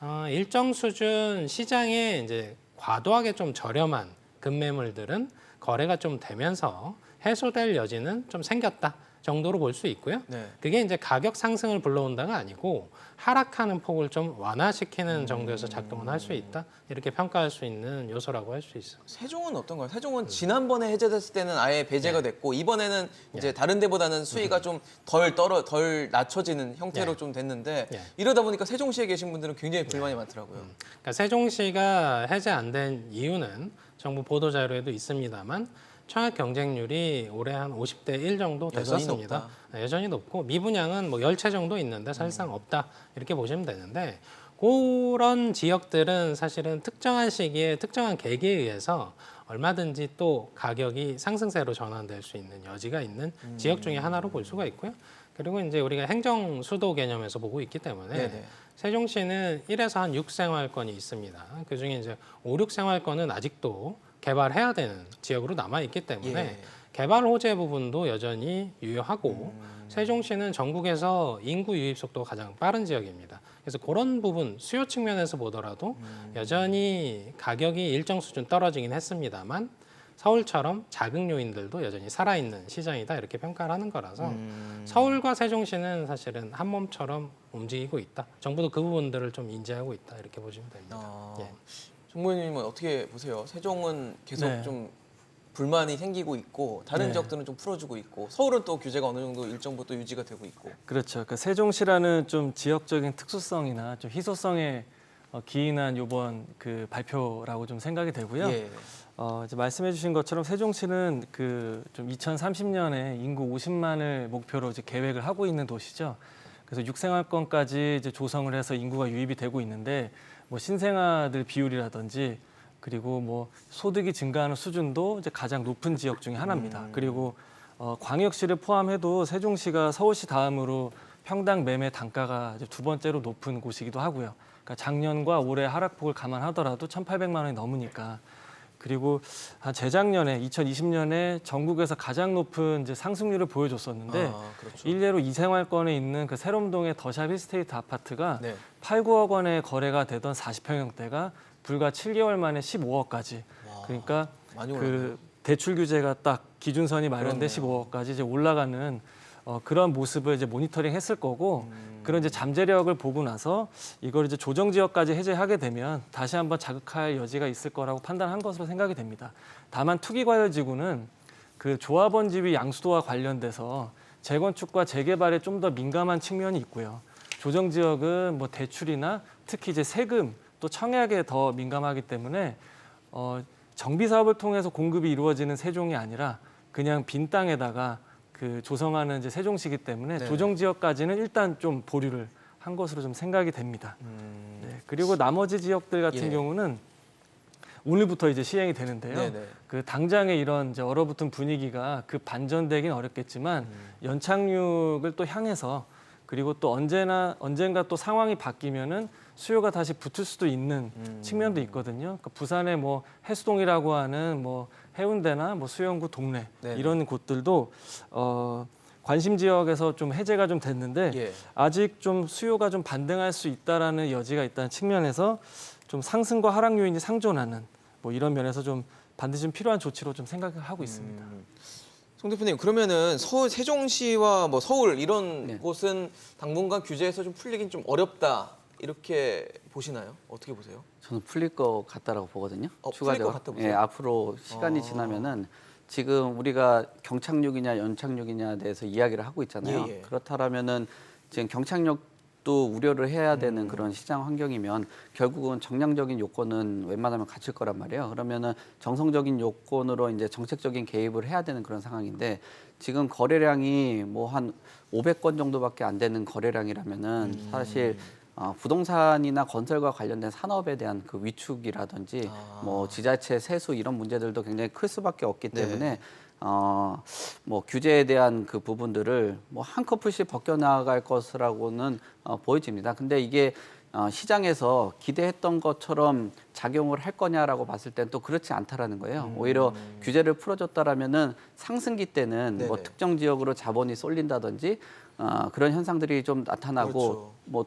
네. 일정 수준 시장에 이제 과도하게 좀 저렴한 급매물들은 거래가 좀 되면서 해소될 여지는 좀 생겼다 정도로 볼 수 있고요. 네. 그게 이제 가격 상승을 불러온다가 아니고 하락하는 폭을 좀 완화시키는 정도에서 작동을 할 수 있다 이렇게 평가할 수 있는 요소라고 할 수 있어요. 세종은 어떤가요? 세종은 지난번에 해제됐을 때는 아예 배제가 됐고 이번에는 이제 다른 데보다는 수위가 좀 덜 낮춰지는 형태로 네. 좀 됐는데 네. 이러다 보니까 세종시에 계신 분들은 굉장히 불만이 많더라고요. 그러니까 세종시가 해제 안 된 이유는 정부 보도 자료에도 있습니다만 청약 경쟁률이 올해 한 50대 1 정도 여전히 됐었습니다. 높다. 네, 여전히 높고 미분양은 뭐 10채 정도 있는데 사실상 없다 이렇게 보시면 되는데 그런 지역들은 사실은 특정한 시기에 특정한 계기에 의해서 얼마든지 또 가격이 상승세로 전환될 수 있는 여지가 있는 지역 중에 하나로 볼 수가 있고요. 그리고 이제 우리가 행정 수도 개념에서 보고 있기 때문에 네네. 세종시는 1에서 한 6생활권이 있습니다. 그중에 이제 5, 6생활권은 아직도 개발해야 되는 지역으로 남아 있기 때문에 예. 개발 호재 부분도 여전히 유효하고 세종시는 전국에서 인구 유입 속도가 가장 빠른 지역입니다. 그래서 그런 부분 수요 측면에서 보더라도 여전히 가격이 일정 수준 떨어지긴 했습니다만 서울처럼 자극 요인들도 여전히 살아있는 시장이다 이렇게 평가를 하는 거라서 서울과 세종시는 사실은 한 몸처럼 움직이고 있다. 정부도 그 부분들을 좀 인지하고 있다 이렇게 보시면 됩니다. 예. 정부님은 어떻게 보세요? 세종은 계속 네. 좀 불만이 생기고 있고 다른 네. 지역들은 좀 풀어주고 있고 서울은 또 규제가 어느 정도 일정 부분 또 유지가 되고 있고. 그렇죠. 그 세종시라는 좀 지역적인 특수성이나 좀 희소성에 기인한 이번 그 발표라고 좀 생각이 되고요. 예. 이제 말씀해주신 것처럼 세종시는 그 좀 2030년에 인구 50만을 목표로 이제 계획을 하고 있는 도시죠. 그래서 6생활권까지 이제 조성을 해서 인구가 유입이 되고 있는데 뭐 신생아들 비율이라든지 그리고 뭐 소득이 증가하는 수준도 이제 가장 높은 지역 중에 하나입니다. 그리고 광역시를 포함해도 세종시가 서울시 다음으로 평당 매매 단가가 이제 두 번째로 높은 곳이기도 하고요. 그러니까 작년과 올해 하락폭을 감안하더라도 1,800만 원이 넘으니까. 그리고 한 재작년에 2020년에 전국에서 가장 높은 이제 상승률을 보여줬었는데 그렇죠. 일례로 이생활권에 있는 그 세롬동의 더샵 힐스테이트 아파트가 네. 8, 9억 원에 거래가 되던 40평형대가 불과 7개월 만에 15억까지. 그러니까 많이 올랐네요. 그 대출 규제가 딱 기준선이 마련돼 그렇네요. 15억까지 이제 올라가는 그런 모습을 이제 모니터링했을 거고 그런 이제 잠재력을 보고 나서 이걸 이제 조정 지역까지 해제하게 되면 다시 한번 자극할 여지가 있을 거라고 판단한 것으로 생각이 됩니다. 다만 투기 과열 지구는 그 조합원 지위 양수도와 관련돼서 재건축과 재개발에 좀 더 민감한 측면이 있고요. 조정 지역은 뭐 대출이나 특히 이제 세금 또 청약에 더 민감하기 때문에 정비 사업을 통해서 공급이 이루어지는 세종이 아니라 그냥 빈 땅에다가 그 조성하는 이제 세종시기 때문에 네. 조정 지역까지는 일단 좀 보류를 한 것으로 좀 생각이 됩니다. 네, 그리고 나머지 지역들 같은 예. 경우는 오늘부터 이제 시행이 되는데요. 네네. 그 당장의 이런 이제 얼어붙은 분위기가 그 반전되긴 어렵겠지만 연착륙을 또 향해서 그리고 또 언젠가 또 상황이 바뀌면은 수요가 다시 붙을 수도 있는 측면도 있거든요. 그러니까 부산의 뭐 해수동이라고 하는 뭐 해운대나 뭐 수영구 동래 네네. 이런 곳들도 관심 지역에서 좀 해제가 좀 됐는데 예. 아직 좀 수요가 좀 반등할 수 있다라는 여지가 있다는 측면에서 좀 상승과 하락 요인이 상존하는 뭐 이런 면에서 좀 반드시 좀 필요한 조치로 좀 생각을 하고 있습니다. 송 대표님, 그러면은 세종시와 뭐 서울 이런 네. 곳은 당분간 규제에서 좀 풀리긴 좀 어렵다 이렇게 보시나요? 어떻게 보세요? 저는 풀릴 것 같다라고 보거든요. 풀릴 것 같다 보세요? 예, 앞으로 시간이 지나면은 지금 우리가 경착륙이냐 연착륙이냐에 대해서 이야기를 하고 있잖아요. 예, 예. 그렇다면은 지금 경착륙도 우려를 해야 되는 그런 시장 환경이면 결국은 정량적인 요건은 웬만하면 갖출 거란 말이에요. 그러면은 정성적인 요건으로 이제 정책적인 개입을 해야 되는 그런 상황인데 지금 거래량이 뭐 한 500건 정도밖에 안 되는 거래량이라면은 사실 부동산이나 건설과 관련된 산업에 대한 그 위축이라든지 뭐 지자체 세수 이런 문제들도 굉장히 클 수밖에 없기 때문에 뭐 규제에 대한 그 부분들을 뭐 한꺼풀씩 벗겨나갈 것이라고는 보여집니다. 근데 이게 시장에서 기대했던 것처럼 작용을 할 거냐라고 봤을 땐 또 그렇지 않다라는 거예요. 오히려 규제를 풀어줬다라면은 상승기 때는 뭐 네네. 특정 지역으로 자본이 쏠린다든지 그런 현상들이 좀 나타나고 그렇죠. 뭐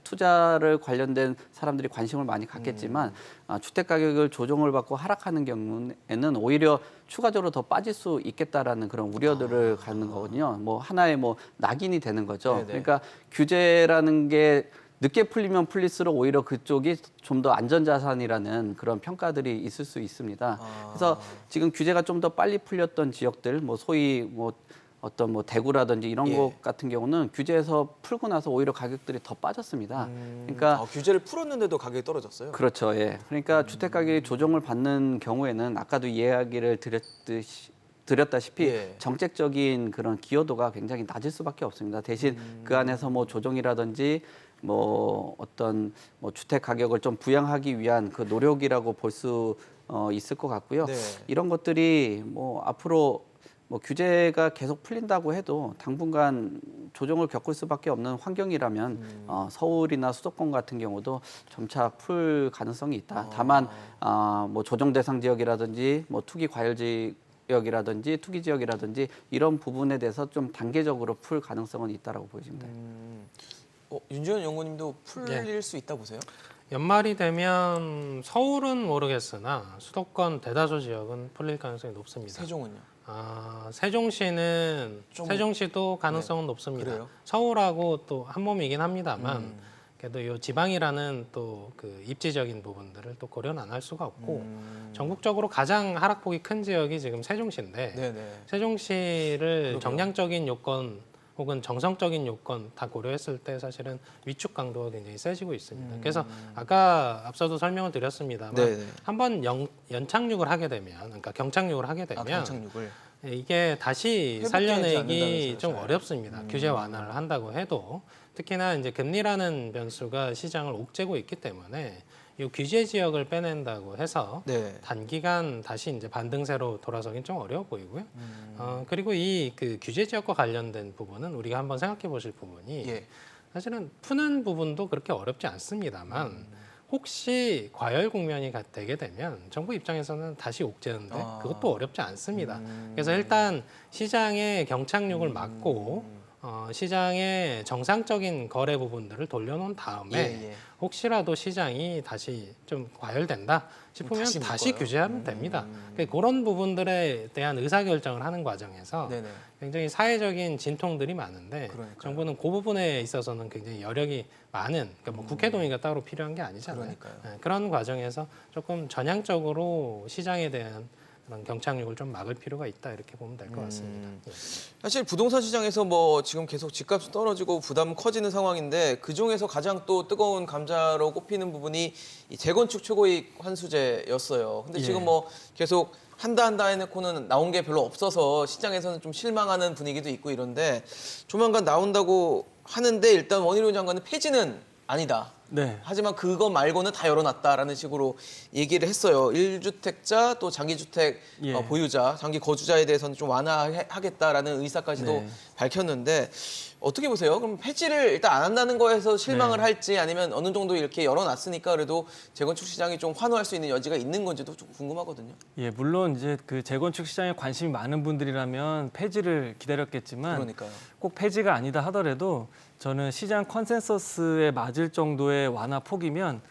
투자를 관련된 사람들이 관심을 많이 갖겠지만 주택 가격을 조정을 받고 하락하는 경우에는 오히려 추가적으로 더 빠질 수 있겠다라는 그런 우려들을 갖는 거거든요. 뭐 하나의 뭐 낙인이 되는 거죠. 네네. 그러니까 규제라는 게 늦게 풀리면 풀릴수록 오히려 그쪽이 좀 더 안전자산이라는 그런 평가들이 있을 수 있습니다. 그래서 지금 규제가 좀 더 빨리 풀렸던 지역들, 뭐 소위 뭐 어떤 뭐 대구라든지 이런 예. 곳 같은 경우는 규제에서 풀고 나서 오히려 가격들이 더 빠졌습니다. 그러니까 규제를 풀었는데도 가격이 떨어졌어요. 그렇죠. 예. 그러니까 주택 가격이 조정을 받는 경우에는 아까도 이야기를 드렸다시피 예. 정책적인 그런 기여도가 굉장히 낮을 수밖에 없습니다. 대신 그 안에서 뭐 조정이라든지 뭐 어떤 뭐 주택 가격을 좀 부양하기 위한 그 노력이라고 볼 수 있을 것 같고요. 네. 이런 것들이 뭐 앞으로 뭐 규제가 계속 풀린다고 해도 당분간 조정을 겪을 수밖에 없는 환경이라면 서울이나 수도권 같은 경우도 점차 풀 가능성이 있다. 다만 뭐 조정 대상 지역이라든지 뭐 투기 과열 지역이라든지 투기 지역이라든지 이런 부분에 대해서 좀 단계적으로 풀 가능성은 있다라고 보여집니다. 윤지원 연구님도 풀릴 수 있다 보세요? 연말이 되면 서울은 모르겠으나 수도권 대다수 지역은 풀릴 가능성이 높습니다. 세종은요? 세종시는 좀- 세종시도 가능성은 높습니다. 그래요? 서울하고 또 한 몸이긴 합니다만 그래도 이 지방이라는 또 그 입지적인 부분들을 또 고려는 안 할 수가 없고 전국적으로 가장 하락폭이 큰 지역이 지금 세종시인데 네네. 세종시를 정량적인 요건 혹은 정성적인 요건 다 고려했을 때 사실은 위축 강도가 굉장히 세지고 있습니다. 그래서 아까 앞서도 설명을 드렸습니다만 네네. 한번 연착륙을 하게 되면, 그러니까 경착륙을 하게 되면 경착륙을. 이게 다시 회복되지 살려내기 않는다면서요, 좀 잘. 어렵습니다. 규제 완화를 한다고 해도 특히나 이제 금리라는 변수가 시장을 옥죄고 있기 때문에 이 규제 지역을 빼낸다고 해서 네. 단기간 다시 이제 반등세로 돌아서긴 좀 어려워 보이고요. 그리고 이 그 규제 지역과 관련된 부분은 우리가 한번 생각해 보실 부분이 예. 사실은 푸는 부분도 그렇게 어렵지 않습니다만 혹시 과열 국면이 되게 되면 정부 입장에서는 다시 옥죄는데 그것도 어렵지 않습니다. 그래서 일단 시장의 경착륙을 막고 시장의 정상적인 거래 부분들을 돌려놓은 다음에 예. 혹시라도 시장이 다시 좀 과열된다 싶으면 다시 다시 묶어요? 규제하면 됩니다. 그러니까 그런 부분들에 대한 의사결정을 하는 과정에서 네네. 굉장히 사회적인 진통들이 많은데 그러니까요. 정부는 그 부분에 있어서는 굉장히 여력이 많은, 그러니까 뭐 국회 동의가 따로 필요한 게 아니잖아요. 그러니까요. 그런 과정에서 조금 전향적으로 시장에 대한 그런 경착륙을 좀 막을 필요가 있다 이렇게 보면 될 것 같습니다. 예. 사실 부동산 시장에서 뭐 지금 계속 집값이 떨어지고 부담 커지는 상황인데 그 중에서 가장 또 뜨거운 감자로 꼽히는 부분이 이 재건축 최고이익 환수제였어요. 근데 예. 지금 뭐 계속 한다 해놓고는 나온 게 별로 없어서 시장에서는 좀 실망하는 분위기도 있고 이런데 조만간 나온다고 하는데 일단 원희룡 장관은 폐지는 아니다. 네. 하지만 그거 말고는 다 열어놨다라는 식으로 얘기를 했어요. 1주택자 또 장기주택 예. 보유자, 장기 거주자에 대해서는 좀 완화하겠다라는 의사까지도 네. 밝혔는데 어떻게 보세요? 그럼 폐지를 일단 안 한다는 거에서 실망을 네. 할지 아니면 어느 정도 이렇게 열어놨으니까 그래도 재건축 시장이 좀 환호할 수 있는 여지가 있는 건지도 좀 궁금하거든요. 예, 물론 이제 그 재건축 시장에 관심이 많은 분들이라면 폐지를 기다렸겠지만 그러니까요. 꼭 폐지가 아니다 하더라도 저는 시장 컨센서스에 맞을 정도의 완화 폭이면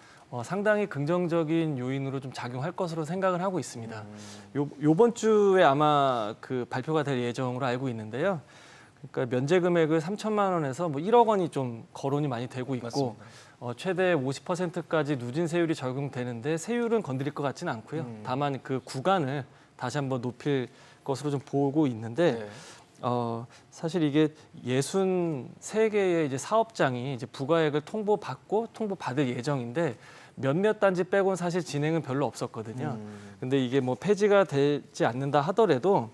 상당히 긍정적인 요인으로 좀 작용할 것으로 생각을 하고 있습니다. 요번 주에 아마 그 발표가 될 예정으로 알고 있는데요. 그러니까 면제 금액을 3천만 원에서 뭐 1억 원이 좀 거론이 많이 되고 있고 맞습니다. 최대 50%까지 누진 세율이 적용되는데 세율은 건드릴 것 같지는 않고요. 다만 그 구간을 다시 한번 높일 것으로 좀 보고 있는데 네. 사실 이게 63개의 이제 사업장이 이제 부가액을 통보받을 예정인데 몇몇 단지 빼고는 사실 진행은 별로 없었거든요. 근데 이게 뭐 폐지가 되지 않는다 하더라도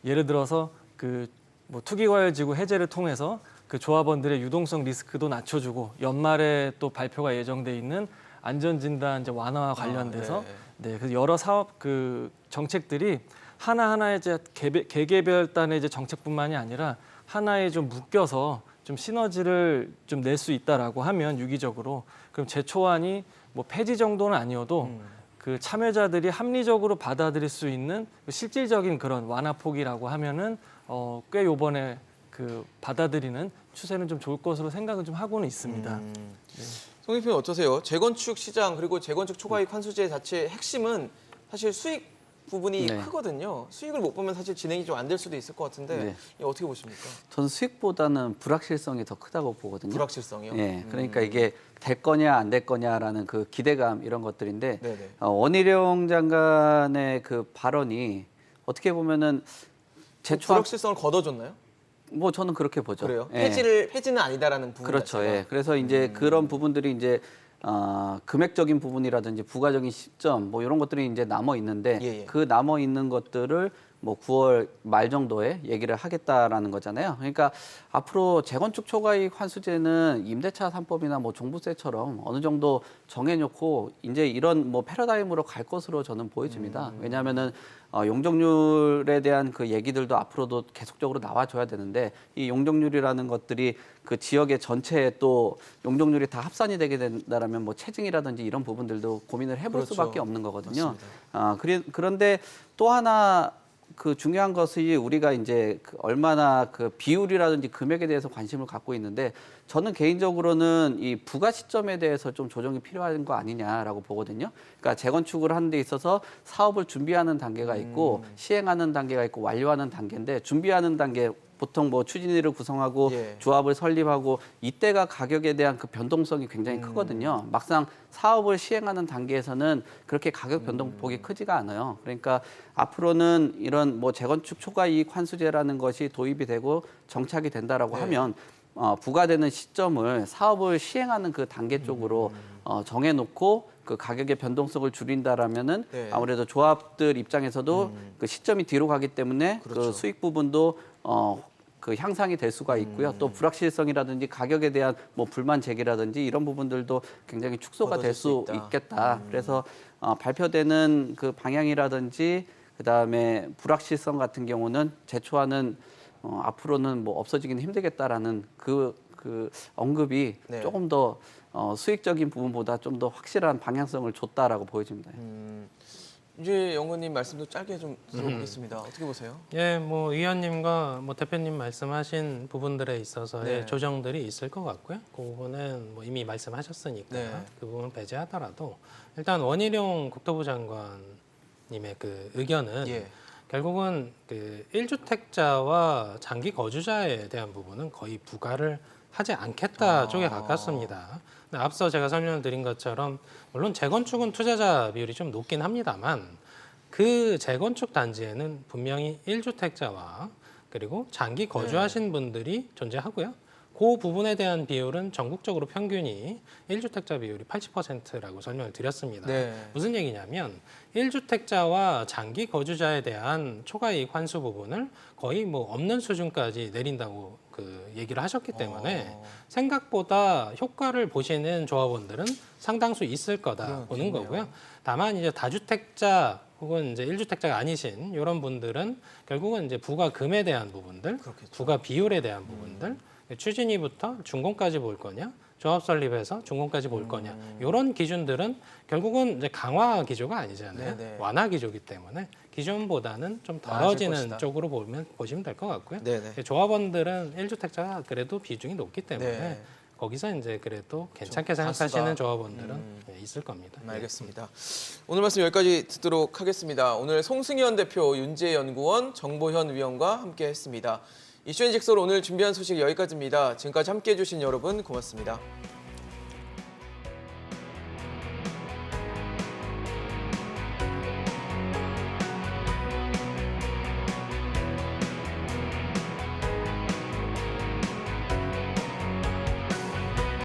예를 들어서 그 뭐 투기과열지구 해제를 통해서 그 조합원들의 유동성 리스크도 낮춰주고 연말에 또 발표가 예정돼 있는 안전진단 이제 완화와 관련돼서 네, 그 여러 사업 그 정책들이 하나하나의 이제 개개별단의 이제 정책뿐만이 아니라 하나에 좀 묶여서 좀 시너지를 좀 낼 수 있다라고 하면 유기적으로 그럼 제초안이 뭐 폐지 정도는 아니어도 그 참여자들이 합리적으로 받아들일 수 있는 실질적인 그런 완화폭이라고 하면은 꽤 요번에 그 받아들이는 추세는 좀 좋을 것으로 생각은 좀 하고는 있습니다. 송 대표님 어떠세요? 재건축 시장 그리고 재건축 초과이익 환수제 자체의 핵심은 사실 수익 부분이 네. 크거든요. 수익을 못 보면 사실 진행이 좀 안 될 수도 있을 것 같은데 네. 이거 어떻게 보십니까? 저는 수익보다는 불확실성이 더 크다고 보거든요. 불확실성이요? 예, 그러니까 이게 될 거냐 안 될 거냐라는 그 기대감 이런 것들인데 네네. 원희룡 장관의 그 발언이 어떻게 보면은 제초한 불확실성을 걷어줬나요? 뭐 저는 그렇게 보죠. 그래요? 예. 폐지는 아니다라는 부분 그렇죠. 자체가. 예. 그래서 이제 그런 부분들이 이제 금액적인 부분이라든지 부가적인 시점 뭐 이런 것들이 이제 남아 있는데 예, 예. 그 남아 있는 것들을 뭐 9월 말 정도에 얘기를 하겠다라는 거잖아요. 그러니까 앞으로 재건축 초과이익 환수제는 임대차 3법이나 뭐 종부세처럼 어느 정도 정해놓고 이제 이런 뭐 패러다임으로 갈 것으로 저는 보여집니다. 왜냐하면은 용적률에 대한 그 얘기들도 앞으로도 계속적으로 나와줘야 되는데 이 용적률이라는 것들이 그 지역의 전체에 또 용적률이 다 합산이 되게 된다라면 뭐 체증이라든지 이런 부분들도 고민을 해볼 그렇죠. 수밖에 없는 거거든요. 맞습니다. 그런데 또 하나 그 중요한 것이 우리가 이제 그 얼마나 그 비율이라든지 금액에 대해서 관심을 갖고 있는데 저는 개인적으로는 이 부가 시점에 대해서 좀 조정이 필요한 거 아니냐라고 보거든요. 그러니까 재건축을 하는 데 있어서 사업을 준비하는 단계가 있고 시행하는 단계가 있고 완료하는 단계인데 준비하는 단계 보통 뭐 추진위를 구성하고 예. 조합을 설립하고 이때가 가격에 대한 그 변동성이 굉장히 크거든요. 막상 사업을 시행하는 단계에서는 그렇게 가격 변동폭이 크지가 않아요. 그러니까 앞으로는 이런 뭐 재건축 초과이익 환수제라는 것이 도입이 되고 정착이 된다라고 네. 하면 부과되는 시점을 사업을 시행하는 그 단계 쪽으로 정해놓고 그 가격의 변동성을 줄인다라면은 네. 아무래도 조합들 입장에서도 그 시점이 뒤로 가기 때문에 그렇죠. 그 수익 부분도 그 향상이 될 수가 있고요. 또 불확실성이라든지 가격에 대한 뭐 불만 제기라든지 이런 부분들도 굉장히 축소가 될 걷어질 수 수 있다. 있겠다. 그래서 발표되는 그 방향이라든지 그다음에 불확실성 같은 경우는 제초하는 앞으로는 뭐 없어지기는 힘들겠다라는 그 언급이 네. 조금 더 수익적인 부분보다 좀 더 확실한 방향성을 줬다라고 보여집니다. 이제 연구님 말씀도 짧게 좀 들어보겠습니다. 어떻게 보세요? 예, 뭐 위원님과 뭐 대표님 말씀하신 부분들에 있어서의 네. 조정들이 있을 것 같고요. 그 부분은 뭐 이미 말씀하셨으니까 네. 그 부분 배제하더라도 일단 원희룡 국토부 장관님의 그 의견은 예. 결국은 그 1주택자와 장기 거주자에 대한 부분은 거의 부과를 하지 않겠다 쪽에 가깝습니다. 근데 앞서 제가 설명을 드린 것처럼 물론 재건축은 투자자 비율이 좀 높긴 합니다만 그 재건축 단지에는 분명히 1주택자와 그리고 장기 거주하신 분들이 존재하고요. 그 부분에 대한 비율은 전국적으로 평균이 1주택자 비율이 80%라고 설명을 드렸습니다. 네. 무슨 얘기냐면 1주택자와 장기 거주자에 대한 초과이익 환수 부분을 거의 뭐 없는 수준까지 내린다고 그 얘기를 하셨기 때문에 생각보다 효과를 보시는 조합원들은 상당수 있을 거다 보는 거고요. 다만 이제 다주택자 혹은 이제 1주택자가 아니신 이런 분들은 결국은 이제 부가금에 대한 부분들, 부가 비율에 대한 부분들, 추진위부터 준공까지 볼 거냐, 조합 설립해서 준공까지 볼 거냐 이런 기준들은 결국은 이제 강화 기조가 아니잖아요. 네네. 완화 기조이기 때문에 기존보다는 좀 나아질 덜어지는 것이다. 쪽으로 보시면 될 것 같고요. 네네. 조합원들은 1주택자가 그래도 비중이 높기 때문에 네. 거기서 이제 그래도 괜찮게 좀 생각하시는 다수가, 조합원들은 있을 겁니다. 알겠습니다. 오늘 말씀 여기까지 듣도록 하겠습니다. 오늘 송승현 대표, 윤재 연구원, 정보현 위원과 함께했습니다. 이슈앤직설 오늘 준비한 소식 여기까지입니다. 지금까지 함께해 주신 여러분 고맙습니다.